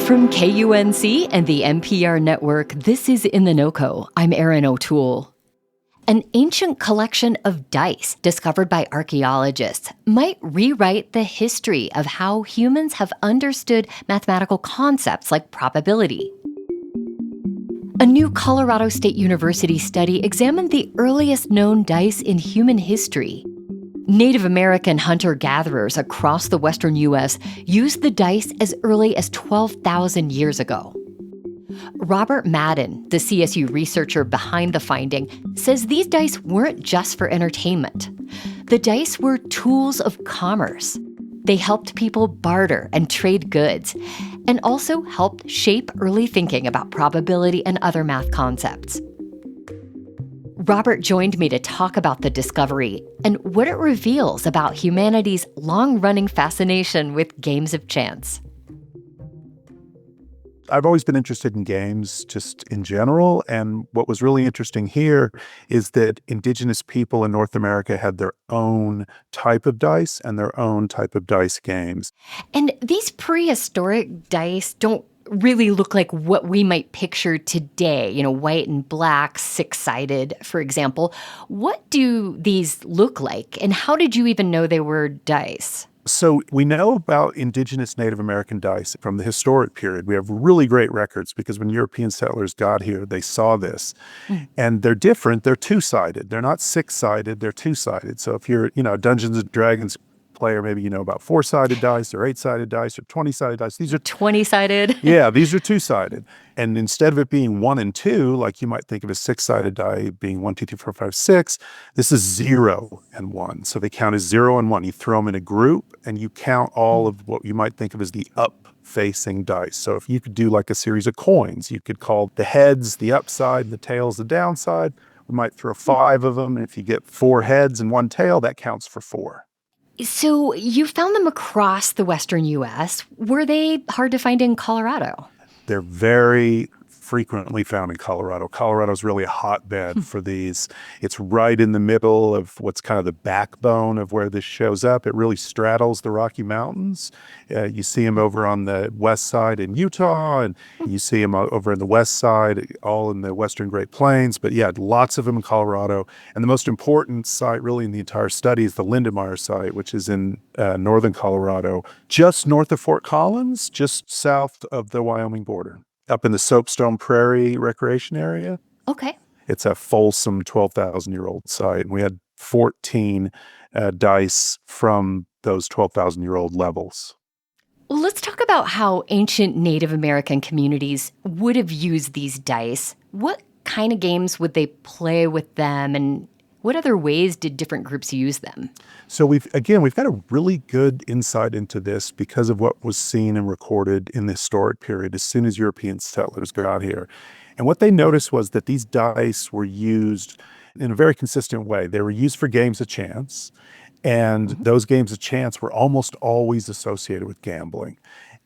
From KUNC and the NPR network, this is In The NoCo. I'm Erin O'Toole. An ancient collection of dice discovered by archaeologists might rewrite the history of how humans have understood mathematical concepts like probability. A new Colorado State University study examined the earliest known dice in human history. Native American hunter-gatherers across the western U.S. used the dice as early as 12,000 years ago. Robert Madden, the CSU researcher behind the finding, says these dice weren't just for entertainment. The dice were tools of commerce. They helped people barter and trade goods, and also helped shape early thinking about probability and other math concepts. Robert joined me to talk about the discovery and what it reveals about humanity's long-running fascination with games of chance. I've always been interested in games just in general, and what was really interesting here is that indigenous people in North America had their own type of dice and their own type of dice games. And these prehistoric dice don't really look like what we might picture today, white and black, six-sided, for example. What do these look like, and how did you even know they were dice? So we know about indigenous Native American dice from the historic period. We have really great records because when European settlers got here, they saw this. And they're different. They're two-sided. They're not six-sided. They're two-sided. So if you're, a Dungeons & Dragons player, maybe you know about four-sided dice or eight-sided dice or 20-sided dice. These are 20-sided. Yeah, these are two-sided. And instead of it being 1 and 2, like you might think of a six-sided die being 1, 2, 3, 4, 5, 6, this is 0 and 1. So they count as 0 and 1. You throw them in a group and you count all of what you might think of as the up-facing dice. So if you could do like a series of coins, you could call the heads the upside, the tails the downside. We might throw 5 of them. And if you get 4 heads and 1 tail, that counts for 4. So you found them across the western U.S. Were they hard to find in Colorado? They're very frequently found in Colorado. Colorado's really a hotbed for these. It's right in the middle of what's kind of the backbone of where this shows up. It really straddles the Rocky Mountains. You see them over on the west side in Utah, and you see them over in the west side, all in the western Great Plains. But yeah, lots of them in Colorado. And the most important site really in the entire study is the Lindenmeyer site, which is in northern Colorado, just north of Fort Collins, just south of the Wyoming border, up in the Soapstone Prairie Recreation Area. Okay. It's a Folsom 12,000-year-old site. And we had 14 dice from those 12,000-year-old levels. Well, let's talk about how ancient Native American communities would have used these dice. What kind of games would they play with them, and what other ways did different groups use them? So we've got a really good insight into this because of what was seen and recorded in the historic period as soon as European settlers got here. And what they noticed was that these dice were used in a very consistent way. They were used for games of chance, and those games of chance were almost always associated with gambling.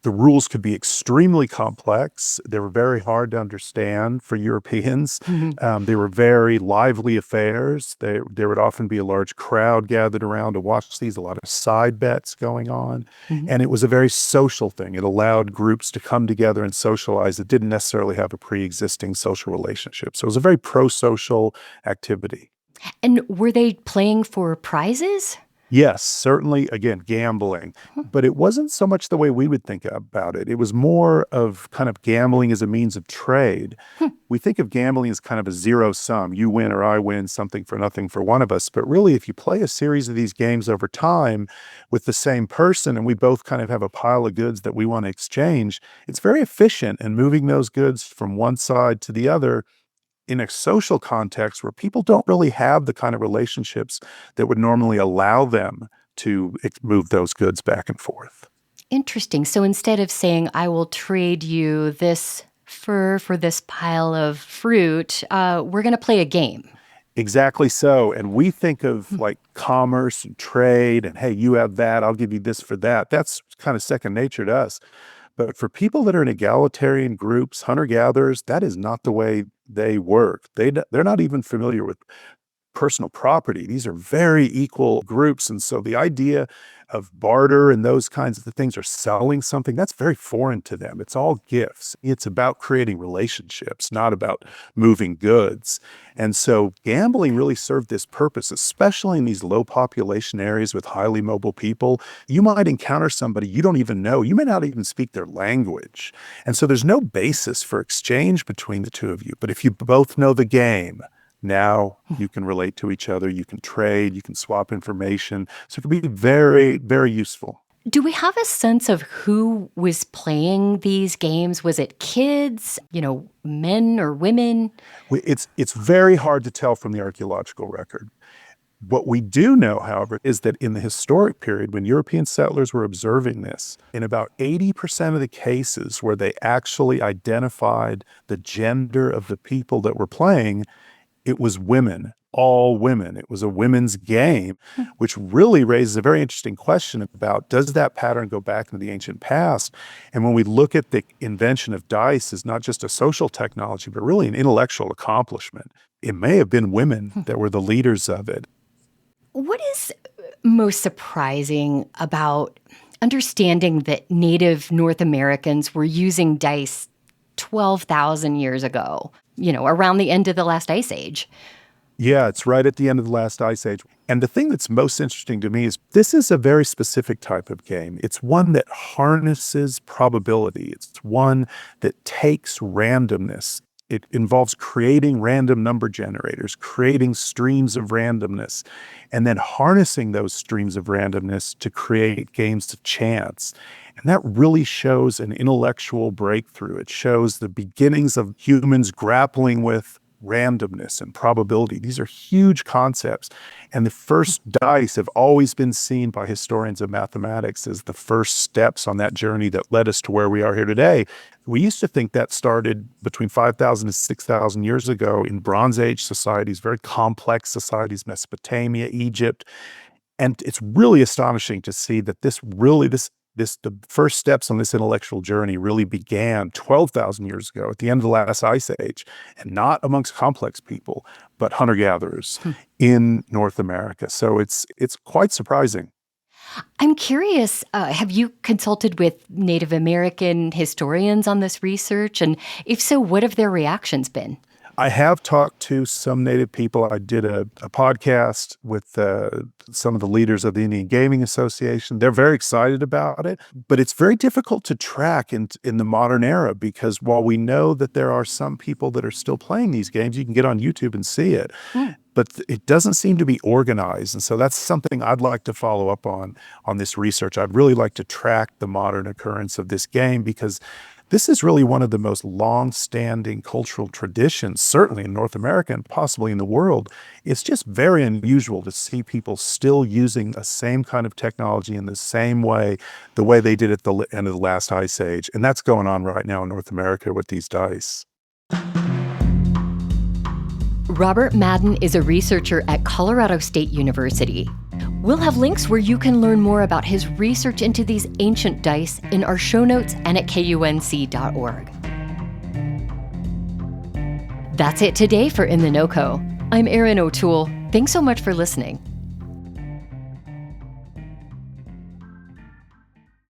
The rules could be extremely complex. They were very hard to understand for Europeans. They were very lively affairs. There would often be a large crowd gathered around to watch these, a lot of side bets going on. And it was a very social thing. It allowed groups to come together and socialize that didn't necessarily have a pre-existing social relationship. So it was a very pro-social activity. And were they playing for prizes? Yes, certainly, again, gambling. But it wasn't so much the way we would think about it. It was more of kind of gambling as a means of trade. We think of gambling as kind of a zero sum. You win or I win, something for nothing for one of us. But really, if you play a series of these games over time with the same person, and we both kind of have a pile of goods that we want to exchange, it's very efficient in moving those goods from one side to the other in a social context where people don't really have the kind of relationships that would normally allow them to move those goods back and forth. Interesting. So instead of saying, I will trade you this fur for this pile of fruit, we're going to play a game. Exactly so. And we think of like commerce and trade and, hey, you have that, I'll give you this for that. That's kind of second nature to us. But for people that are in egalitarian groups, hunter-gatherers, that is not the way they work. They're not even familiar with personal property. These are very equal groups. And so the idea of barter and those kinds of things, or selling something, that's very foreign to them. It's all gifts. It's about creating relationships, not about moving goods. And so gambling really served this purpose, especially in these low population areas with highly mobile people. You might encounter somebody you don't even know. You may not even speak their language. And so there's no basis for exchange between the two of you. But if you both know the game, now you can relate to each other, you can trade, you can swap information. So it can be very, very useful. Do we have a sense of who was playing these games? Was it kids, men or women? It's very hard to tell from the archaeological record. What we do know, however, is that in the historic period, when European settlers were observing this, in about 80% of the cases where they actually identified the gender of the people that were playing, it was women, all women. It was a women's game, which really raises a very interesting question about, does that pattern go back into the ancient past? And when we look at the invention of dice as not just a social technology, but really an intellectual accomplishment, it may have been women that were the leaders of it. What is most surprising about understanding that Native North Americans were using dice 12,000 years ago, around the end of the last ice age? Yeah, it's right at the end of the last ice age. And the thing that's most interesting to me is this is a very specific type of game. It's one that harnesses probability. It's one that takes randomness. It involves creating random number generators, creating streams of randomness, and then harnessing those streams of randomness to create games of chance. And that really shows an intellectual breakthrough. It shows the beginnings of humans grappling with randomness and probability. These are huge concepts. And the first dice have always been seen by historians of mathematics as the first steps on that journey that led us to where we are here today. We used to think that started between 5,000 and 6,000 years ago in Bronze Age societies, very complex societies, Mesopotamia, Egypt. And it's really astonishing to see that the first steps on this intellectual journey really began 12,000 years ago at the end of the last ice age, and not amongst complex people, but hunter-gatherers in North America. So it's quite surprising. I'm curious, have you consulted with Native American historians on this research? And if so, what have their reactions been? I have talked to some Native people. I did a podcast with some of the leaders of the Indian Gaming Association. They're very excited about it, but it's very difficult to track in the modern era, because while we know that there are some people that are still playing these games, you can get on YouTube and see it, but it doesn't seem to be organized. And so that's something I'd like to follow up on this research. I'd really like to track the modern occurrence of this game, because this is really one of the most long-standing cultural traditions, certainly in North America and possibly in the world. It's just very unusual to see people still using the same kind of technology in the same way, the way they did at the end of the last ice age. And that's going on right now in North America with these dice. Robert Madden is a researcher at Colorado State University. We'll have links where you can learn more about his research into these ancient dice in our show notes and at KUNC.org. That's it today for In The NoCo. I'm Erin O'Toole. Thanks so much for listening.